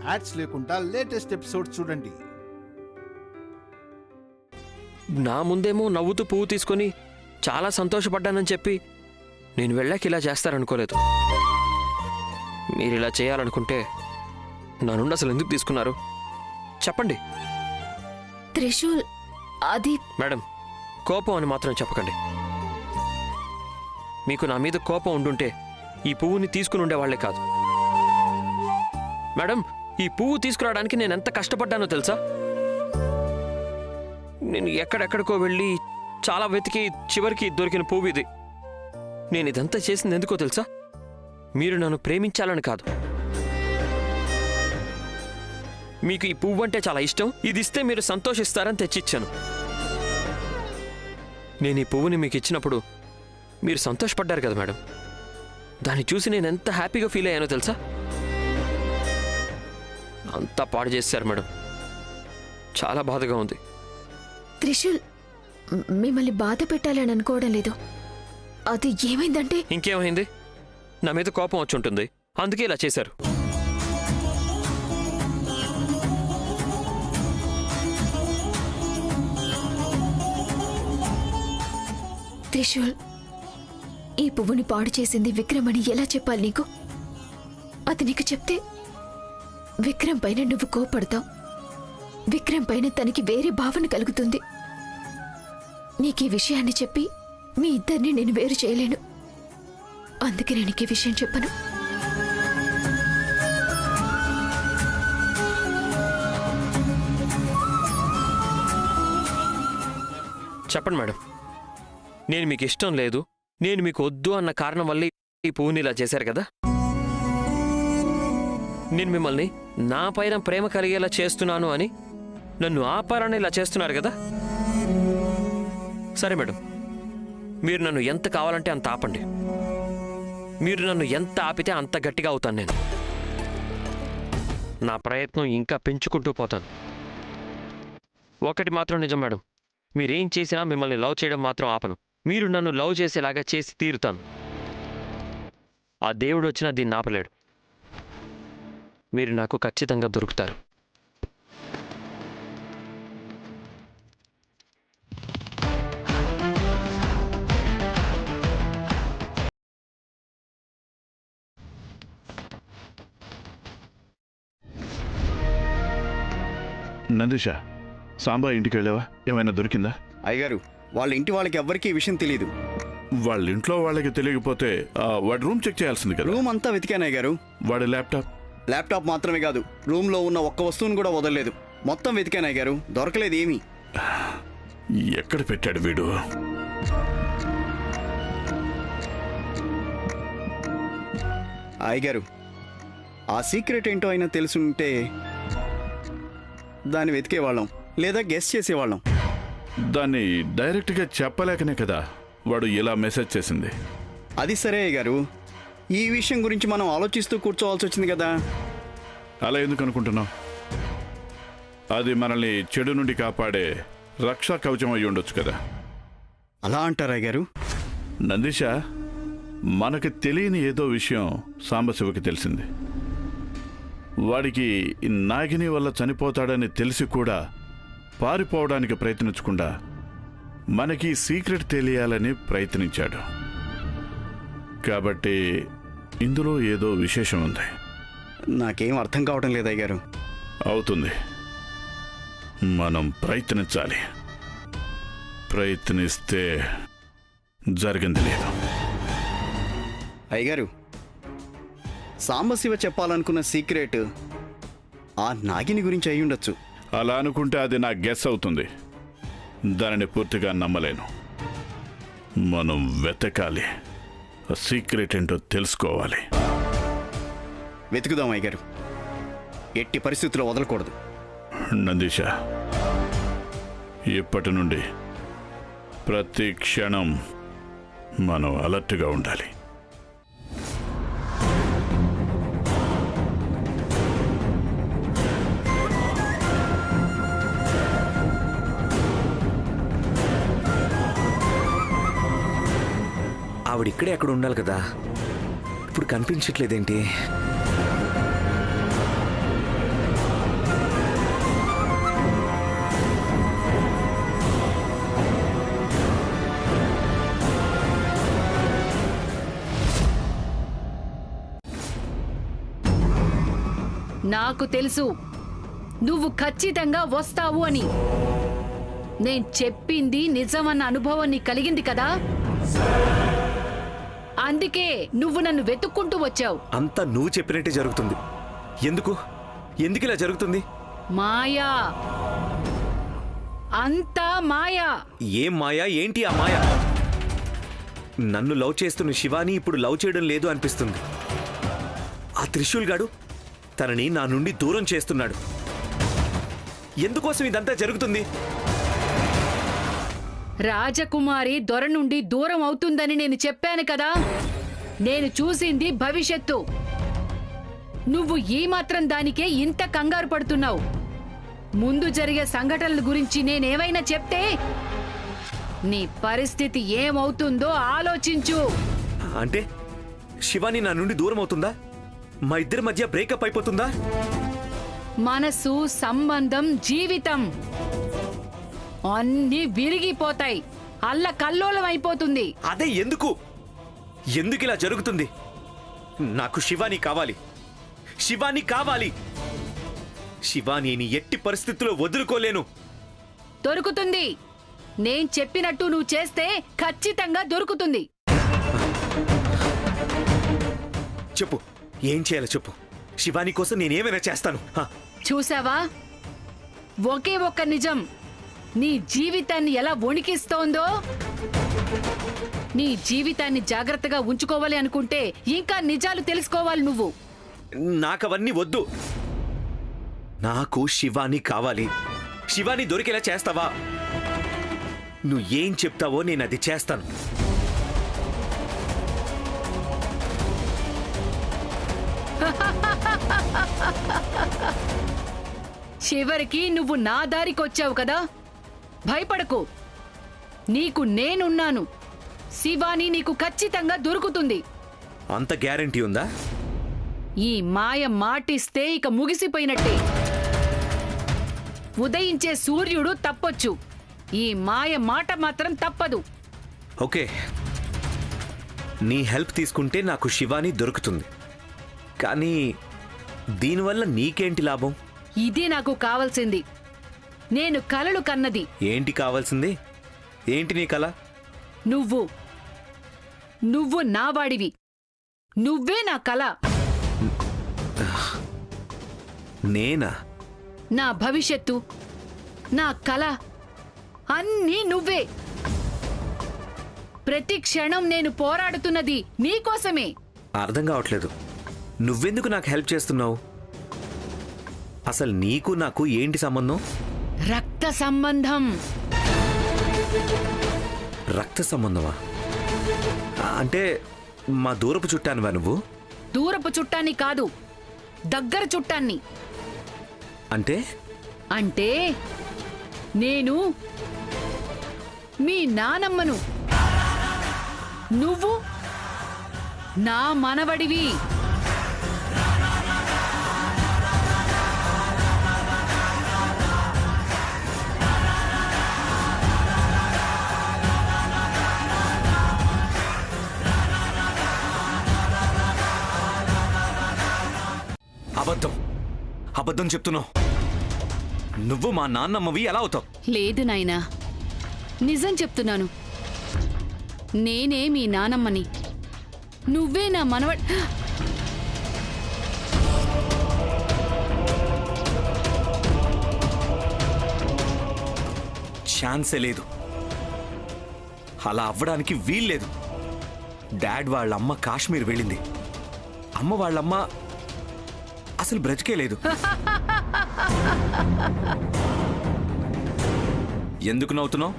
Ads లేకుండా latest episodes చూడండి. నా ముందేమో నవ్వుతూ పువ్వు తీసుకొని చాలా సంతోషపడ్డానని చెప్పి నేను వెళ్ళాక ఇలా చేస్తారనుకోలేదు. మీరు ఇలా చేయాలనుకుంటే నా నుండి అసలు ఎందుకు తీసుకున్నారు చెప్పండి. త్రిశూల్, అది మేడం, కోపం అని మాత్రం చెప్పకండి. మీకు నా మీద కోపం ఉండుంటే ఈ పువ్వుని తీసుకుని ఉండేవాళ్లే కాదు. మేడం, ఈ పువ్వు తీసుకురావడానికి నేను ఎంత కష్టపడ్డానో తెలుసా? నేను ఎక్కడెక్కడికో వెళ్ళి చాలా వెతికి చివరికి దొరికిన పువ్వు ఇది. నేను ఇదంతా చేసింది ఎందుకో తెలుసా? మీరు నన్ను ప్రేమించాలని కాదు. మీకు ఈ పువ్వు అంటే చాలా ఇష్టం, ఇది ఇస్తే మీరు సంతోషిస్తారని తెచ్చిచ్చాను. నేను ఈ పువ్వుని మీకు ఇచ్చినప్పుడు మీరు సంతోషపడ్డారు కదా మేడం. దాన్ని చూసి నేను ఎంత హ్యాపీగా ఫీల్ అయ్యానో తెలుసా? అంతా పాడు చేశారు మేడం. చాలా బాధగా ఉంది. త్రిశూల్, మిమ్మల్ని బాధ పెట్టాలని అనుకోవడం లేదు. అది ఏమైందంటే... ఇంకేమైంది? నా మీద కోపం వచ్చి ఉంటుంది, అందుకే ఇలా చేశారు. త్రిశూల్, ఈ పువ్వుని పాడు చేసింది విక్రమ్ అని ఎలా చెప్పాలి నీకు? అది నీకు చెప్తే విక్రమ్ పైన నువ్వు కోపడతావు. విక్రమ్ పైన తనకి వేరే భావన కలుగుతుంది. నీకు ఈ విషయాన్ని చెప్పి మీ ఇద్దరిని నేను వేరు చేయలేను. అందుకే నేను ఈ విషయం చెప్పను. చెప్పండి మేడం, నేను మీకు ఇష్టం లేదు, నేను మీకు వద్దు అన్న కారణం వల్ల ఈ పువ్వుని ఇలా చేశారు కదా? నేను మిమ్మల్ని నా పైన ప్రేమ కలిగేలా చేస్తున్నాను అని నన్ను ఆపారని ఇలా చేస్తున్నారు కదా? సరే మేడం, మీరు నన్ను ఎంత కావాలంటే అంత ఆపండి. మీరు నన్ను ఎంత ఆపితే అంత గట్టిగా అవుతాను నేను. నా ప్రయత్నం ఇంకా పెంచుకుంటూ పోతాను. ఒకటి మాత్రం నిజం మేడం, మీరేం చేసినా మిమ్మల్ని లవ్ చేయడం మాత్రం ఆపను. మీరు నన్ను లవ్ చేసేలాగా చేసి తీరుతాను. ఆ దేవుడు వచ్చినా దీన్ని ఆపలేడు. మీరు నాకు ఖచ్చితంగా దొరుకుతారు. నందిష, సాంబా ఇంటికి వెళ్ళావా? ఏమైనా దొరికిందా? అయ్యగారు, వాళ్ళ ఇంటి వాళ్ళకి ఎవ్వరికీ ఈ విషయం తెలియదు. వాళ్ళ ఇంట్లో వాళ్ళకి తెలియకపోతే వాడి రూమ్ చెక్ చేయాల్సింది కదా. రూమ్ అంతా వెతికాను అయ్యగారు. వాడి ల్యాప్టాప్ మాత్రమే కాదు, రూమ్లో ఉన్న ఒక్క వస్తువును కూడా వదలలేదు. మొత్తం వెతికాను అయ్యగారు, దొరకలేదు ఏమీ. ఎక్కడ పెట్టాడు వీడు? అయ్యగారు, ఆ సీక్రెట్ ఏంటో అయినా తెలుసుంటే దాన్ని వెతికేవాళ్ళం, లేదా గెస్ చేసేవాళ్ళం. దాన్ని డైరెక్ట్గా చెప్పలేకనే కదా వాడు ఇలా మెసేజ్ చేసింది. అది సరే అయ్యగారు, ఈ విషయం గురించి మనం ఆలోచిస్తూ కూర్చోవాల్సి వచ్చింది కదా. అలా ఎందుకు అనుకుంటున్నావు? అది మనల్ని చెడు నుండి కాపాడే రక్షా కవచం అయి ఉండొచ్చు కదా. అలా అంటారా అయ్యగారు? నందిష, మనకు తెలియని ఏదో విషయం సాంబశివకి తెలిసింది. వాడికి నాగిని వల్ల చనిపోతాడని తెలిసి కూడా పారిపోవడానికి ప్రయత్నించకుండా మనకి సీక్రెట్ తెలియాలని ప్రయత్నించాడు. కాబట్టి ఇందులో ఏదో విశేషం ఉంది. నాకేం అర్థం కావడం లేదు అయ్యగారు. అవుతుంది, మనం ప్రయత్నించాలి. ప్రయత్నిస్తే జరిగింది లేదు. అయ్యగారు, సాంబశివ చెప్పాలనుకున్న సీక్రెట్ ఆ నాగిని గురించి అయి ఉండొచ్చు. అలా అనుకుంటే అది నా గెస్ అవుతుంది. దానిని పూర్తిగా నమ్మలేను. మనం వెతకాలి, ఆ సీక్రెట్ ఏంటో తెలుసుకోవాలి. వెతుకుదాం అయ్యగారు, ఎట్టి పరిస్థితుల్లో వదలకూడదు. నందిష, ఇప్పటి నుండి ప్రతి క్షణం మనం అలర్ట్గా ఉండాలి. ఆవిడిక్కడే అక్కడ ఉండాలి కదా, ఇప్పుడు కనిపించట్లేదేంటి? నాకు తెలుసు నువ్వు ఖచ్చితంగా వస్తావు అని. నేను చెప్పింది నిజమన్న అనుభవం నీకు కలిగింది కదా, అందుకే నువ్వు నన్ను వెతుక్కుంటూ వచ్చావు. అంతా నువ్వు చెప్పినట్టే జరుగుతుంది. ఎందుకు ఇలా జరుగుతుంది? మాయా, అంతా మాయా. ఏం మాయా? ఏంటి ఆ మాయా? నన్ను లవ్ చేస్తున్న శివాని ఇప్పుడు లవ్ చేయడం లేదు అనిపిస్తుంది. ఆ త్రిశూల్ గాడు తనని నా నుండి దూరం చేస్తున్నాడు. ఎందుకోసం ఇదంతా జరుగుతుంది? రాజకుమారి దొర నుండి దూరం అవుతుందని నేను చెప్పాను కదా. నేను చూసింది భవిష్యత్తు. నువ్వు ఈ మాత్రం దానికే ఇంత కంగారు పడుతున్నావు. ముందు జరిగే సంఘటనల గురించి నేనేమైనా చెప్తే నీ పరిస్థితి ఏమవుతుందో ఆలోచించు. అంటే శివాని నా నుండి దూరం అవుతుందా? మా ఇద్దరి మధ్య బ్రేకప్ అయిపోతుందా? మనసు, సంబంధం, జీవితం అన్నీ విరిగిపోతాయి. అల్లకల్లోలం అయిపోతుంది. అదే ఎందుకు ఇలా జరుగుతుంది? నాకు శివాని కావాలి. శివానీని ఎట్టి పరిస్థితుల్లో వదులుకోలేను. దొరుకుతుంది. నేను చెప్పినట్టు నువ్వు చేస్తే ఖచ్చితంగా దొరుకుతుంది. చెప్పు, ఏం చేయాలో చెప్పు. శివాని కోసం నేనేమైనా చేస్తాను. చూసావా, ఒకే ఒక్క నిజం నీ జీవితాన్ని ఎలా వణికిస్తోందో. నీ జీవితాన్ని జాగ్రత్తగా ఉంచుకోవాలి అనుకుంటే ఇంకా నిజాలు తెలుసుకోవాలి నువ్వు. నాకవన్నీ వద్దు. నాకు శివాని కావాలి. శివాని దొరికేలా చేస్తావా? నువ్వు ఏం చెప్తావో నేను అది చేస్తాను. చివరికి నువ్వు నా దారికొచ్చావు కదా. భయపడకు, నీకు నేనున్నాను. శివాని నీకు ఖచ్చితంగా దొరుకుతుంది. అంత గ్యారంటీ ఉందా? ఈ మాయ మాటిస్తే ఇక ముగిసిపోయినట్టే. ఉదయించే సూర్యుడు తప్పొచ్చు, ఈ మాయ మాట మాత్రం తప్పదు. ఓకే, నీ హెల్ప్ తీసుకుంటే నాకు శివాని దొరుకుతుంది. కానీ దీనివల్ల నీకేంటి లాభం? ఇదే నాకు కావాల్సింది. నేను కలలు కన్నది. ఏంటి కావాల్సింది? ఏంటి నీ కల? నువ్వు నా వాడివి. నువ్వే నా కల. నేనా? నా భవిష్యత్తు, నా కల అన్నీ నువ్వే. ప్రతి క్షణం నేను పోరాడుతున్నది నీకోసమే. అర్థం కావట్లేదు. నువ్వెందుకు నాకు హెల్ప్ చేస్తున్నావు? అసలు నీకు నాకు ఏంటి సంబంధం? రక్త సంబంధం. రక్త సంబంధమా? అంటే మా దూరపు చుట్టానివా నువ్వు? దూరపు చుట్టాన్ని కాదు, దగ్గర చుట్టాన్ని. అంటే అంటే నేను మీ నానమ్మను, నువ్వు నా మనవడివి. అబద్ధం చెప్తున్నావు. నువ్వు మా నాన్నమ్మవి ఎలా అవుతావు? లేదు నాయనా, నిజం చెప్తున్నాను. నేనే మీ నానమ్మని, నువ్వే నా మనవడ్. ఛాన్సే లేదు. అలా అవ్వడానికి వీల్లేదు. డాడ్ వాళ్ళమ్మ కాశ్మీర్ వెళ్ళింది. అమ్మ వాళ్ళమ్మ అసలు బ్రతికే లేదు. ఎందుకు నవ్వుతున్నావు?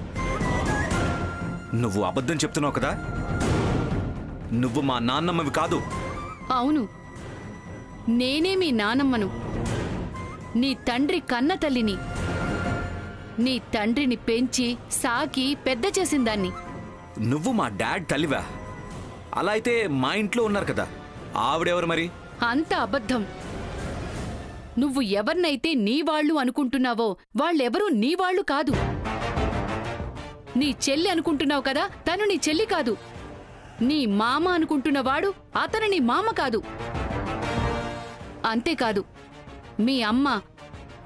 నువ్వు అబద్ధం చెప్తున్నావు కదా. నువ్వు మా నాన్నమ్మవి కాదు. అవును, నేనే మీ నానమ్మను, నీ తండ్రి కన్న తల్లిని. నీ తండ్రిని పెంచి సాకి పెద్ద చేసిందాన్ని. నువ్వు మా డాడ్ తల్లివా? అలా అయితే మా ఇంట్లో ఉన్నారు కదా, ఆవిడెవరు మరి? అంత అబద్ధం. నువ్వు ఎవరినైతే నీవాళ్లు అనుకుంటున్నావో వాళ్ళెవరూ నీవాళ్లు కాదు. నీ చెల్లి అనుకుంటున్నావు కదా, తను నీ చెల్లి కాదు. నీ మామ అనుకుంటున్నవాడు అతను నీ మామ కాదు. అంతేకాదు, మీ అమ్మ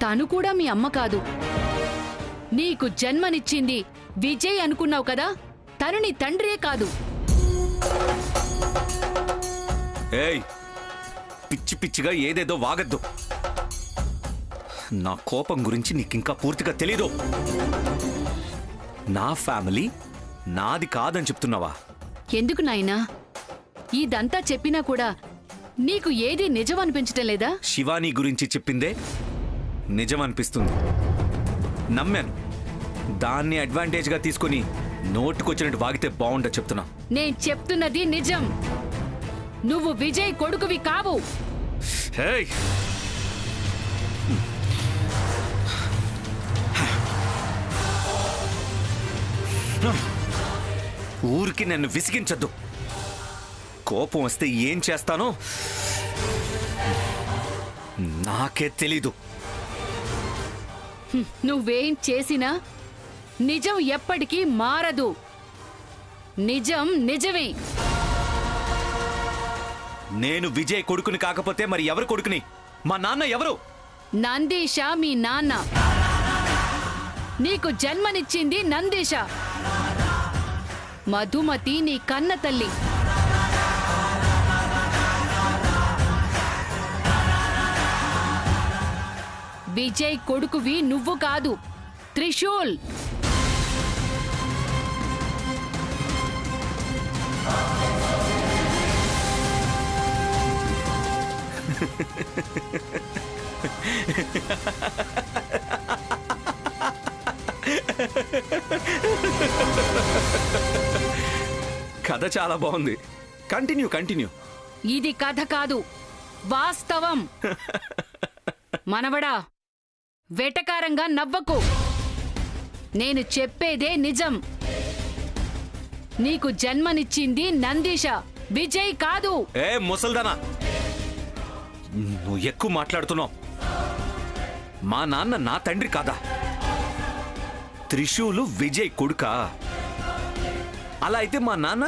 తను కూడా మీ అమ్మ కాదు. నీకు జన్మనిచ్చింది విజయ్ అనుకున్నావు కదా, తను నీ తండ్రే కాదు. ఏయ్, పిచ్చి పిచ్చిగా ఏదేదో వాగద్దు. నా కోపం గురించి నీకింకా పూర్తిగా తెలీదు. నా ఫ్యామిలీ నాది కాదని చెప్తున్నావా? ఎందుకు నాయనా? ఇదంతా చెప్పినా కూడా నీకు ఏది నిజం అనిపించటం లేదా? శివాని గురించి చెప్పిందే నిజం అనిపిస్తుంది. నమ్మాను. దాన్ని అడ్వాంటేజ్గా తీసుకుని నోటుకొచ్చినట్టు వాగితే బాగుండదు చెప్తున్నా. నేను చెప్తున్నది నిజం. నువ్వు విజయ్ కొడుకువి కావు. ఏయ్, ఊరికి నన్ను విసిగించద్దు. కోపం వస్తే ఏం చేస్తానో నాకే తెలీదు. నువ్వేం చేసినా నిజం ఎప్పటికీ మారదు. నిజం నిజమే. నేను విజయ్ కొడుకుని కాకపోతే మరి ఎవరు కొడుకుని? మా నాన్న ఎవరు? నందీశ మీ నాన్న. నీకు జన్మనిచ్చింది నందీశ. మధుమతి నీ కన్న తల్లి. విజయ్ కొడుకువి నువ్వు కాదు, త్రిశూల్. కథ చాలా బాగుంది. Continue continue. ఇది కథ కాదు, వాస్తవం. మనవడా, వెటకారంగా నవ్వకు. నేను చెప్పేదే నిజం. నీకు జన్మనిచ్చింది నందీశ, విజయ్ కాదు. ఏ ముసల్దానా, నువ్వు ఎక్కువ మాట్లాడుతున్నావు. మా నాన్న నా తండ్రి కాదా? త్రిశూలు విజయ్ కొడుకా? అలా అయితే మా నాన్న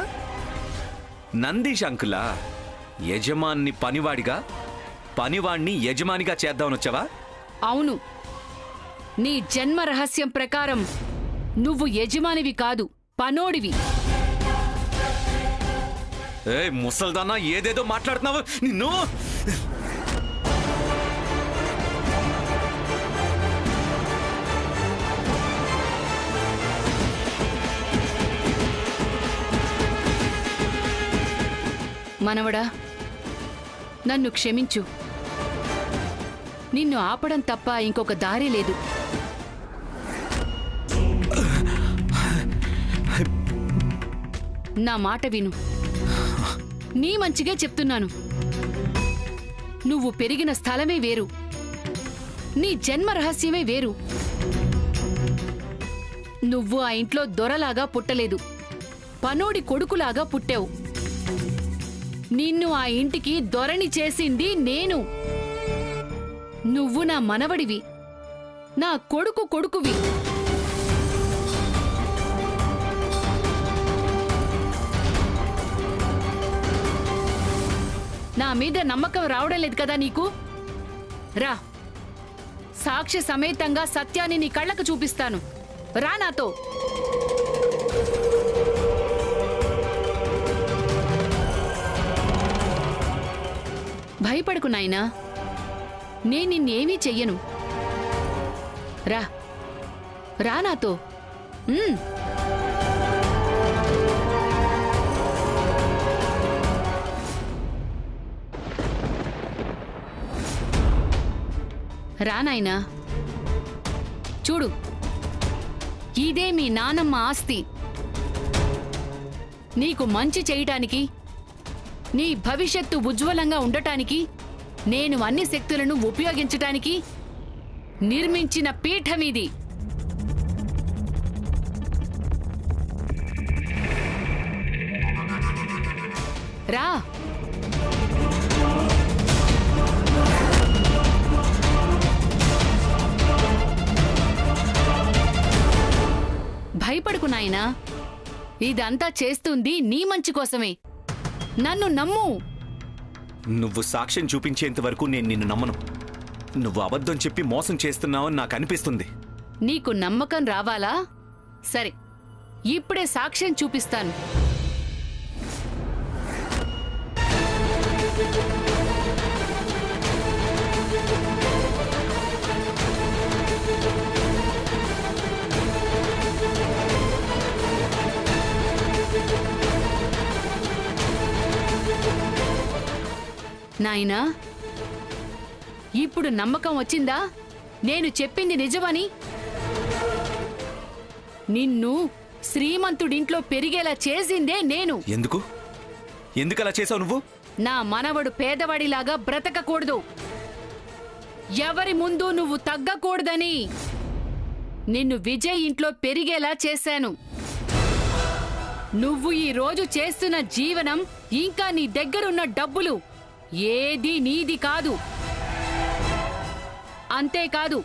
నందీష్ అంకులా? యజమాన్ని పనివాడిగా, పనివాణ్ణి యజమానిగా చేద్దామని వచ్చావా? అవును. నీ జన్మ రహస్యం ప్రకారం నువ్వు యజమానివి కాదు, పనోడివి. ఏ ముసల్దానా, ఏదేదో మాట్లాడుతున్నావు. నిన్ను మనవడా, నన్ను క్షమించు. నిన్ను ఆపడం తప్ప ఇంకొక దారి లేదు. నా మాట విను. నీ మంచిగా చెప్తున్నాను. నువ్వు పెరిగిన స్థలమే వేరు, నీ జన్మ రహస్యమే వేరు. నువ్వు ఆ ఇంట్లో దొరలాగా పుట్టలేదు, పనోడి కొడుకులాగా పుట్టావు. నిన్ను ఆ ఇంటికి దొరని చేసింది నేను. నువ్వు నా మనవడివి, నా కొడుకువి. నా మీద నమ్మకం రావడం లేదు కదా నీకు? రా, సాక్ష్య సమేతంగా సత్యాన్ని నీ కళ్ళకు చూపిస్తాను. రా నాతో. భయపడకు నాయనా, నేను నిన్నేమీ చెయ్యను. రా, రా నాతో. రా నాయనా. చూడు, ఇదే మీ నానమ్మ ఆస్తి. నీకు మంచి చేయటానికి, నీ భవిష్యత్తు ఉజ్వలంగా ఉండటానికి, నేను అన్ని శక్తులను ఉపయోగించటానికి నిర్మించిన పీఠమిది. రా. భయపడకు నాయనా, ఇదంతా చేస్తుంది నీ మంచి కోసమే. నన్ను నమ్ము. నువ్వు సాక్ష్యం చూపించేంత వరకు నేను నిన్ను నమ్మను. నువ్వు అబద్ధం చెప్పి మోసం చేస్తున్నావని నాకు అనిపిస్తుంది. నీకు నమ్మకం రావాలా? సరే, ఇప్పుడే సాక్ష్యం చూపిస్తాను. నాయనా, ఇప్పుడు నమ్మకం వచ్చిందా నేను చెప్పింది నిజమని? నిన్ను శ్రీమంతుడింట్లో పెరిగేలా చేసిందే నేను. ఎందుకలా చేసావు నువ్వు? నా మనవడు పేదవాడిలాగా బ్రతకకూడదు, ఎవరి ముందు నువ్వు తగ్గకూడదని నిన్ను విజయ్ ఇంట్లో పెరిగేలా చేశాను. నువ్వు ఈ రోజు చేస్తున్న జీవనం, ఇంకా నీ దగ్గరున్న డబ్బులు ఏది నీది కాదు. అంతేకాదు,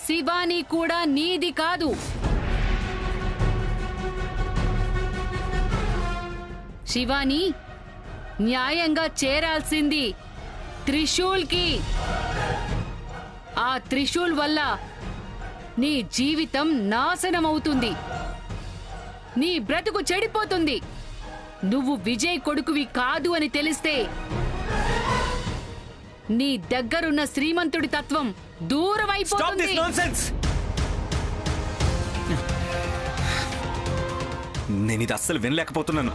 శివాని కూడా నీది కాదు. శివాని న్యాయంగా చేరాల్సింది త్రిశూల్కి. ఆ త్రిశూల్ వల్ల నీ జీవితం నాశనమవుతుంది, నీ బ్రతుకు చెడిపోతుంది. నువ్వు విజయ్ కొడుకువి కాదు అని తెలిస్తే నీ దగ్గరున్న శ్రీమంతుడి తత్వం దూరమైపోతుంది. నేను ఇది అస్సలు వినలేకపోతున్నాను.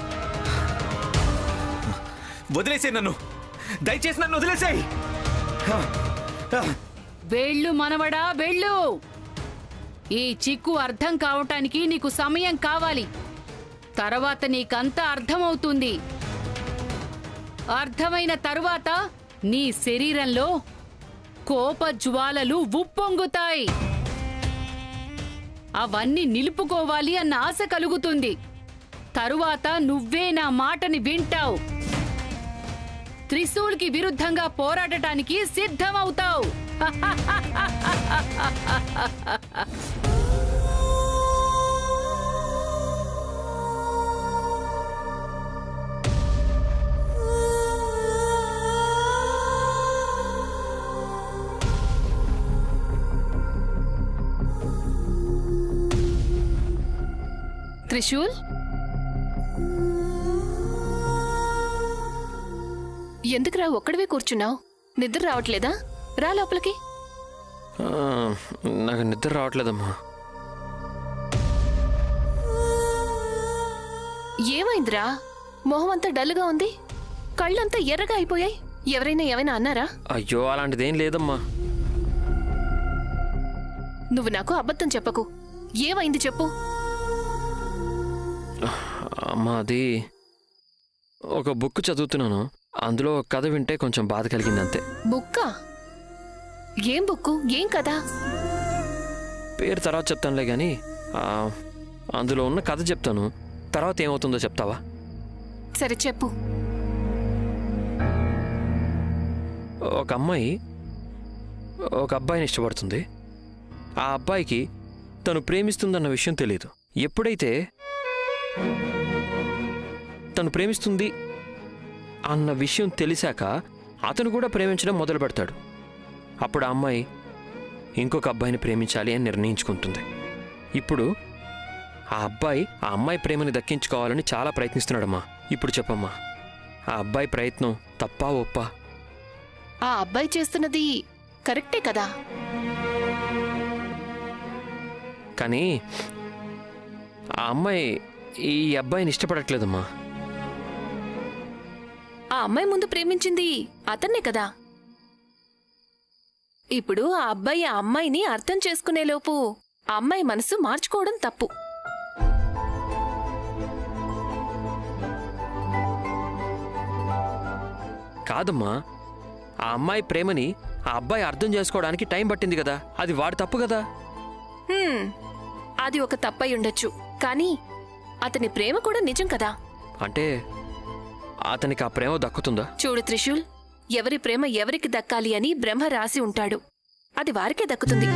వదిలేసేయ్ నన్ను, దయచేసి నన్ను వదిలేసేయ్. వెళ్ళు మనవడా, వెళ్ళు. ఈ చిక్కు అర్థం కావటానికి నీకు సమయం కావాలి. తర్వాత నీకంతా అర్థమవుతుంది. అర్థమైన తరువాత నీ శరీరంలో కోప జ్వాలలు ఉప్పొంగుతాయి. అవన్నీ నిలుపుకోవాలి అన్న ఆశ కలుగుతుంది. తరువాత నువ్వే నా మాటని వింటావు. త్రిశూల్కి విరుద్ధంగా పోరాడటానికి సిద్ధమవుతావు. త్రిశూల్, ఎందుకురా ఒక్కడివే కూర్చున్నావు? నిద్ర రావట్లేదా? రా లోపలికి. నాకు నిద్ర రావట్లేదమ్మా. ఏమైందిరా? మొహం అంతా డల్గా ఉంది, కళ్ళంతా ఎర్రగా అయిపోయాయి. ఎవరైనా అన్నారా? అయ్యో, అలాంటిదేం లేదమ్మా. నువ్వు నాకు అబద్ధం చెప్పకు. ఏమైంది చెప్పు. అమ్మా, అది ఒక బుక్ చదువుతున్నాను, అందులో కథ వింటే కొంచెం బాధ కలిగింది అంతే. బుక్కా? ఏం బుక్కు, ఏం కదా? పేరు తర్వాత చెప్తానులే గాని అందులో ఉన్న కథ చెప్తాను, తర్వాత ఏమవుతుందో చెప్తావా? సరే చెప్పు. ఒక అమ్మాయి ఒక అబ్బాయిని ఇష్టపడుతుంది. ఆ అబ్బాయికి తను ప్రేమిస్తుందన్న విషయం తెలియదు. ఎప్పుడైతే తను ప్రేమిస్తుంది అన్న విషయం తెలిసాక అతను కూడా ప్రేమించడం మొదలు పెడతాడు. అప్పుడు ఆ అమ్మాయి ఇంకొక అబ్బాయిని ప్రేమించాలి అని నిర్ణయించుకుంటుంది. ఇప్పుడు ఆ అబ్బాయి ఆ అమ్మాయి ప్రేమని దక్కించుకోవాలని చాలా ప్రయత్నిస్తున్నాడమ్మా. ఇప్పుడు చెప్పమ్మా, ఆ అబ్బాయి ప్రయత్నం తప్పా ఒప్పా? ఆ అబ్బాయి చేస్తున్నది కరెక్టే కదా, కానీ ఆ అమ్మాయి ఈ అబ్బాయిని ఇష్టపడట్లేదమ్మా. ఆ అమ్మాయి ముందు ప్రేమించింది అతన్నే కదా. ఇప్పుడు ఆ అబ్బాయి ఆ అమ్మాయిని అర్థం చేసుకునేలోపు ఆ అమ్మాయి మనసు మార్చుకోవడం తప్పు. కాదమ్మా, ఆ అమ్మాయి ప్రేమని ఆ అబ్బాయి అర్థం చేసుకోవడానికి టైం పట్టింది కదా, అది వాడి తప్పు కదా. అది ఒక తప్పై ఉండొచ్చు, కానీ అతని ప్రేమ కూడా నిజం కదా. అంటే అతనికి ఆ ప్రేమ దక్కుతుందా? చూడు త్రిశూల్, ఎవరి ప్రేమ ఎవరికి దక్కాలి అని బ్రహ్మ రాసి ఉంటాడు. అది వారికే దక్కుతుంది.